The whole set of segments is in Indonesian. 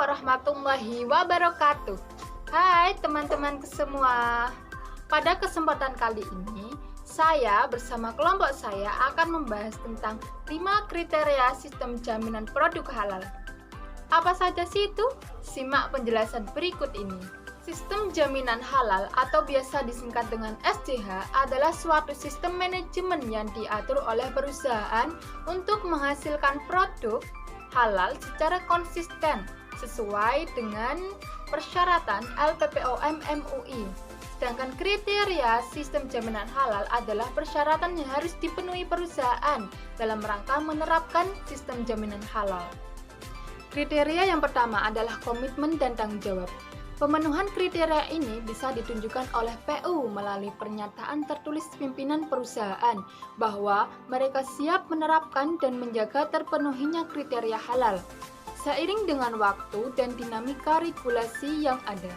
warahmatullahi wabarakatuh. Hai teman-teman semua. Pada kesempatan kali ini, saya bersama kelompok saya akan membahas tentang 5 kriteria sistem jaminan produk halal. Apa saja sih itu? Simak penjelasan berikut ini. Sistem jaminan halal atau biasa disingkat dengan SJH adalah suatu sistem manajemen yang diatur oleh perusahaan untuk menghasilkan produk halal secara konsisten sesuai dengan persyaratan LPPOM MUI. Sedangkan kriteria sistem jaminan halal adalah persyaratan yang harus dipenuhi perusahaan dalam rangka menerapkan sistem jaminan halal. Kriteria yang pertama adalah komitmen dan tanggung jawab. Pemenuhan kriteria ini bisa ditunjukkan oleh PU melalui pernyataan tertulis pimpinan perusahaan bahwa mereka siap menerapkan dan menjaga terpenuhinya kriteria halal, seiring dengan waktu dan dinamika regulasi yang ada.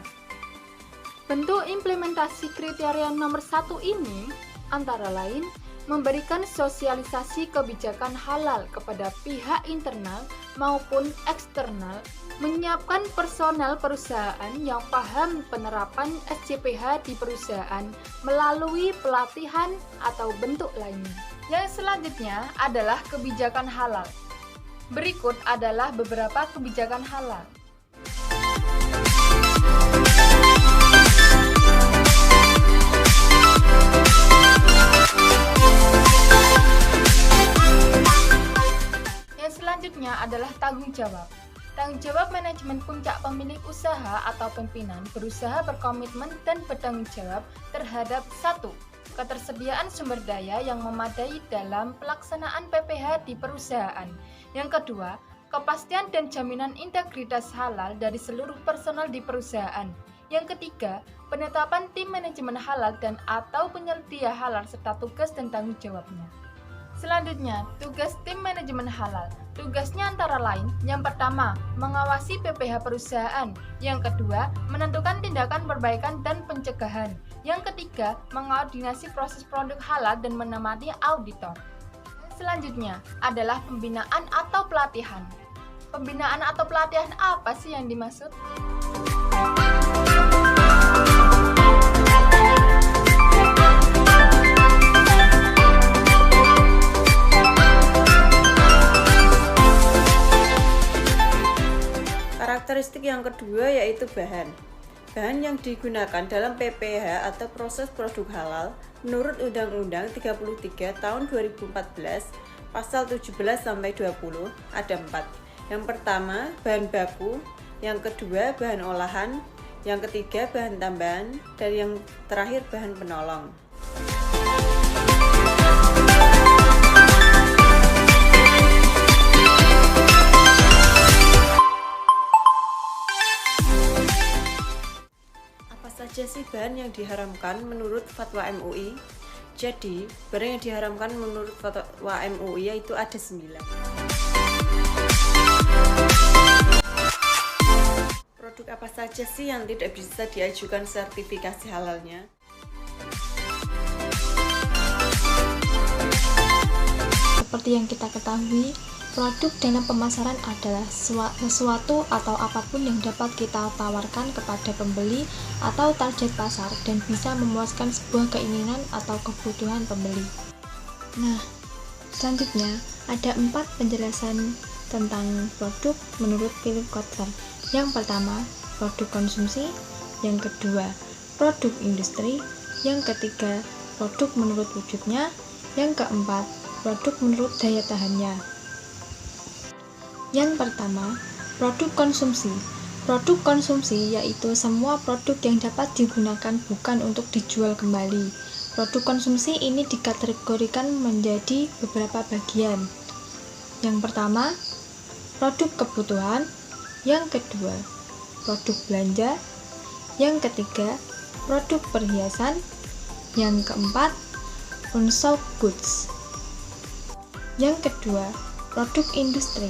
Bentuk implementasi kriteria nomor 1 ini antara lain memberikan sosialisasi kebijakan halal kepada pihak internal maupun eksternal, menyiapkan personel perusahaan yang paham penerapan SJPH di perusahaan melalui pelatihan atau bentuk lainnya. Yang selanjutnya adalah kebijakan halal. Berikut adalah beberapa kebijakan halal. Yang selanjutnya adalah tanggung jawab. Tanggung jawab manajemen puncak pemilik usaha atau pimpinan berusaha berkomitmen dan bertanggung jawab terhadap 1. Ketersediaan sumber daya yang memadai dalam pelaksanaan PPH di perusahaan. Yang kedua, kepastian dan jaminan integritas halal dari seluruh personel di perusahaan. Yang ketiga, penetapan tim manajemen halal dan atau penyedia halal serta tugas dan tanggung jawabnya. Selanjutnya, tugas tim manajemen halal. Tugasnya antara lain, yang pertama, mengawasi PPH perusahaan. Yang kedua, menentukan tindakan perbaikan dan pencegahan. Yang ketiga, mengoordinasi proses produk halal dan menemani auditor. Selanjutnya adalah pembinaan atau pelatihan. Pembinaan atau pelatihan apa sih yang dimaksud? Karakteristik yang kedua yaitu bahan. Bahan yang digunakan dalam PPH atau proses produk halal menurut Undang-Undang 33 tahun 2014 pasal 17-20 ada 4. Yang pertama, bahan baku, yang kedua, bahan olahan, yang ketiga, bahan tambahan, dan yang terakhir, bahan penolong. Saja sih bahan yang diharamkan menurut fatwa MUI. Jadi, barang yang diharamkan menurut fatwa MUI yaitu ada 9. Produk apa saja sih yang tidak bisa diajukan sertifikasi halalnya? Seperti yang kita ketahui, produk dalam pemasaran adalah sesuatu atau apapun yang dapat kita tawarkan kepada pembeli atau target pasar dan bisa memuaskan sebuah keinginan atau kebutuhan pembeli. Nah, selanjutnya ada 4 penjelasan tentang produk menurut Philip Kotler. Yang pertama, produk konsumsi. Yang kedua, produk industri. Yang ketiga, produk menurut wujudnya. Yang keempat, produk menurut daya tahannya. Yang pertama, produk konsumsi. Produk konsumsi yaitu semua produk yang dapat digunakan bukan untuk dijual kembali. Produk konsumsi ini dikategorikan menjadi beberapa bagian. Yang pertama, produk kebutuhan. Yang kedua, produk belanja. Yang ketiga, produk perhiasan. Yang keempat, unsold goods. Yang kedua, produk industri.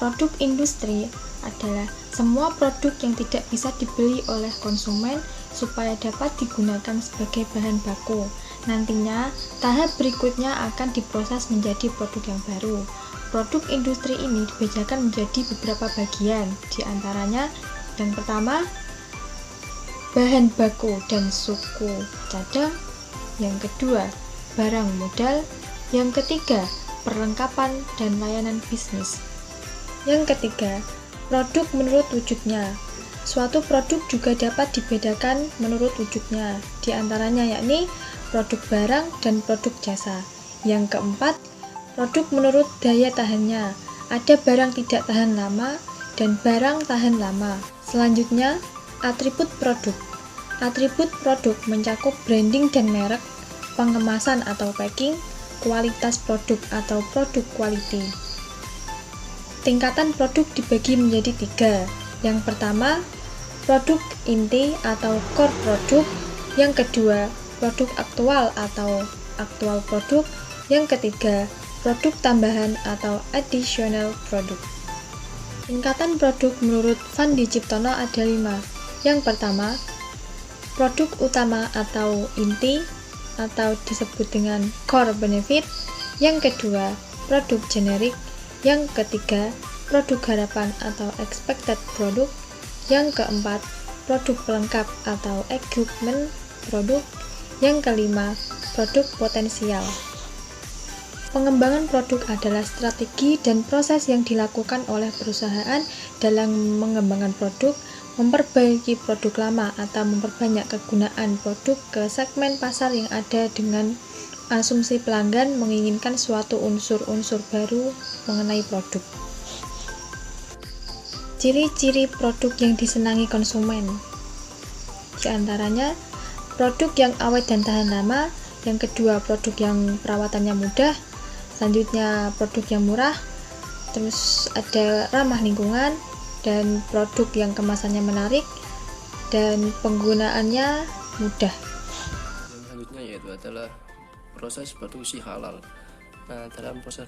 Produk industri adalah semua produk yang tidak bisa dibeli oleh konsumen supaya dapat digunakan sebagai bahan baku. Nantinya, tahap berikutnya akan diproses menjadi produk yang baru. Produk industri ini dibedakan menjadi beberapa bagian, di antaranya yang pertama, bahan baku dan suku cadang, yang kedua, barang modal, yang ketiga, perlengkapan dan layanan bisnis. Yang ketiga, produk menurut wujudnya. Suatu produk juga dapat dibedakan menurut wujudnya, di antaranya yakni produk barang dan produk jasa. Yang keempat, produk menurut daya tahannya. Ada barang tidak tahan lama dan barang tahan lama. Selanjutnya, atribut produk. Atribut produk mencakup branding dan merek, pengemasan atau packing, kualitas produk atau produk quality. Tingkatan produk dibagi menjadi 3. Yang pertama, produk inti atau core produk. Yang kedua, produk aktual atau aktual produk. Yang ketiga, produk tambahan atau additional product. Tingkatan produk menurut Fandi Ciptono ada 5. Yang pertama, produk utama atau inti atau disebut dengan core benefit. Yang kedua, produk generik. Yang ketiga, produk harapan atau expected product. Yang keempat, produk pelengkap atau equipment product. Yang kelima, produk potensial. Pengembangan produk adalah strategi dan proses yang dilakukan oleh perusahaan dalam mengembangkan produk, memperbaiki produk lama atau memperbanyak kegunaan produk ke segmen pasar yang ada dengan asumsi pelanggan menginginkan suatu unsur-unsur baru mengenai produk. Ciri-ciri produk yang disenangi konsumen. Di antaranya, produk yang awet dan tahan lama, yang kedua produk yang perawatannya mudah, selanjutnya produk yang murah, terus ada ramah lingkungan, dan produk yang kemasannya menarik, dan penggunaannya mudah. Yang selanjutnya yaitu adalah proses produksi halal. Nah, dalam proses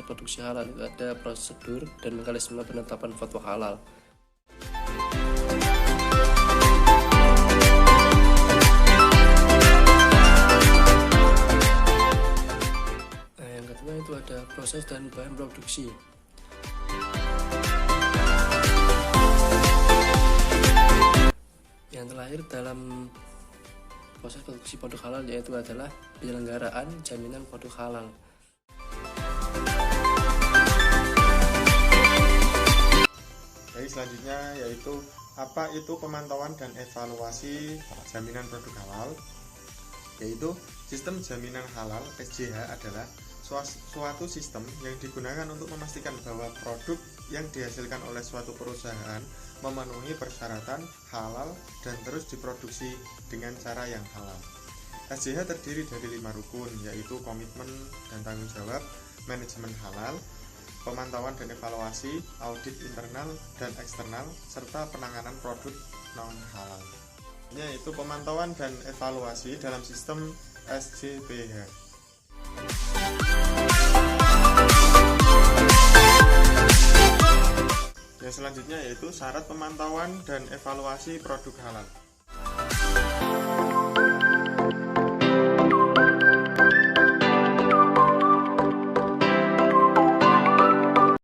produksi halal itu ada prosedur dan mekanisme penetapan fatwa halal. Itu ada proses dan bahan produksi. Yang terakhir dalam proses produksi produk halal yaitu adalah penyelenggaraan jaminan produk halal. Jadi selanjutnya yaitu apa itu pemantauan dan evaluasi jaminan produk halal? Yaitu sistem jaminan halal SJH adalah suatu sistem yang digunakan untuk memastikan bahwa produk yang dihasilkan oleh suatu perusahaan memenuhi persyaratan halal dan terus diproduksi dengan cara yang halal. SJH terdiri dari 5 rukun, yaitu komitmen dan tanggung jawab, manajemen halal, pemantauan dan evaluasi, audit internal dan eksternal, serta penanganan produk non-halal. Yaitu pemantauan dan evaluasi dalam sistem SJBH. Yang selanjutnya yaitu syarat pemantauan dan evaluasi produk halal.